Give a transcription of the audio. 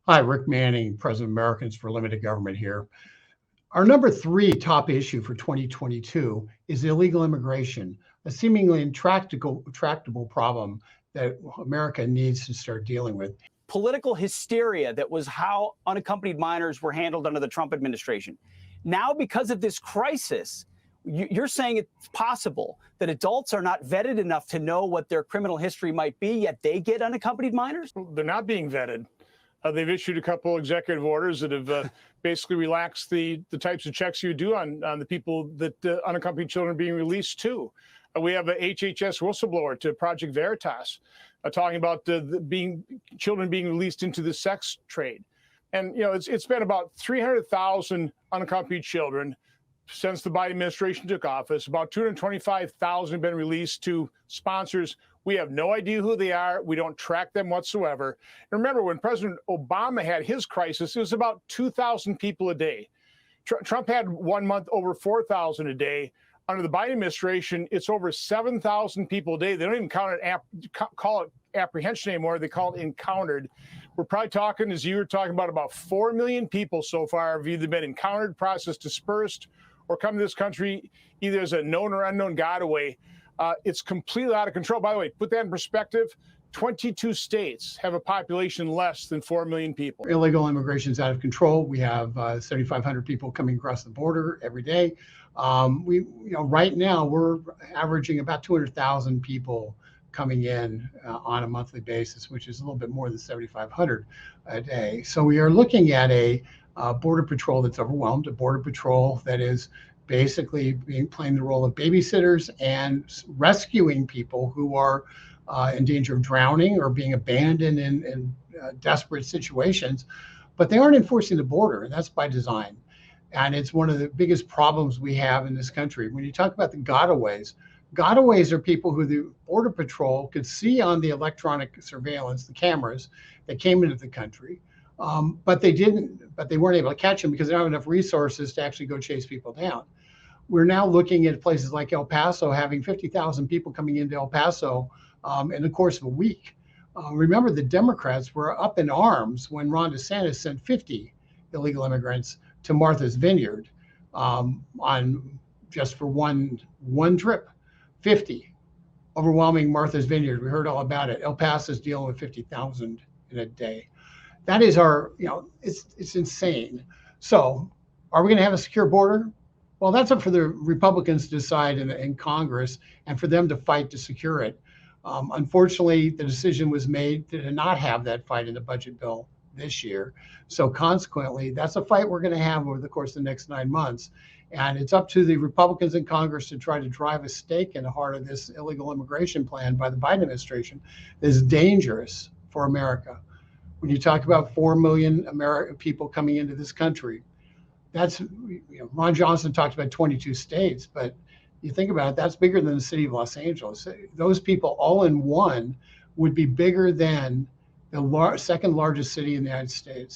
Hi, Rick Manning, President of Americans for Limited Government here. Our number three top issue for 2022 is illegal immigration, a seemingly intractable problem that America needs to start dealing with. Political hysteria that was how unaccompanied minors were handled under the Trump administration. Now, because of this crisis, you're saying it's possible that adults are not vetted enough to know what their criminal history might be, yet they get unaccompanied minors? They're not being vetted. They've issued a couple executive orders that have basically relaxed the types of checks you do on the people that unaccompanied children are being released to. We have a HHS whistleblower to Project Veritas talking about children being released into the sex trade. And, it's been about 300,000 unaccompanied children since the Biden administration took office. About 225,000 have been released to sponsors. We have no idea who they are. We don't track them whatsoever. And remember, when President Obama had his crisis, it was about 2,000 people a day. Trump had 1 month over 4,000 a day. Under the Biden administration, it's over 7,000 people a day. They don't even call it apprehension anymore. They call it encountered. We're probably talking, as you were talking about 4 million people so far have either been encountered, processed, dispersed, or come to this country either as a known or unknown getaway. It's completely out of control. By the way, put that in perspective, 22 states have a population less than 4 million people. Illegal immigration is out of control. We have 7,500 people coming across the border every day. Right now we're averaging about 200,000 people coming in on a monthly basis, which is a little bit more than 7,500 a day. So we are looking at a border patrol that's overwhelmed, a border patrol that is basically playing the role of babysitters and rescuing people who are in danger of drowning or being abandoned in desperate situations, but they aren't enforcing the border, and that's by design. And it's one of the biggest problems we have in this country. When you talk about the gotaways are people who the Border Patrol could see on the electronic surveillance, the cameras that came into the country, but they weren't able to catch them because they don't have enough resources to actually go chase people down. We're now looking at places like El Paso having 50,000 people coming into El Paso in the course of a week. Remember, the Democrats were up in arms when Ron DeSantis sent 50 illegal immigrants to Martha's Vineyard on just for one trip. 50, overwhelming Martha's Vineyard. We heard all about it. El Paso's dealing with 50,000 in a day. That is it's insane. So are we going to have a secure border? Well, that's up for the Republicans to decide in Congress and for them to fight to secure it. Unfortunately, the decision was made to not have that fight in the budget bill this year. So consequently, that's a fight we're going to have over the course of the next 9 months. And it's up to the Republicans in Congress to try to drive a stake in the heart of this illegal immigration plan by the Biden administration that is dangerous for America. When you talk about 4 million American people coming into this country, that's, Ron Johnson talked about 22 states, but you think about it, that's bigger than the city of Los Angeles. Those people all in one would be bigger than the second largest city in the United States.